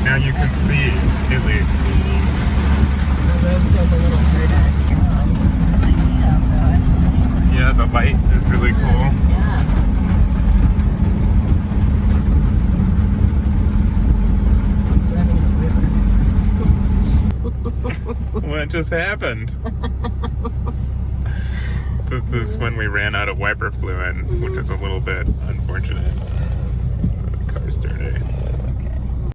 now you can see, at least. The road feels a little harder. Oh, it's really neat out though, actually. Yeah, the light is really cool. Yeah. Driving in a river. What just happened? This is when we ran out of wiper fluid, which is a little bit unfortunate. The car's dirty.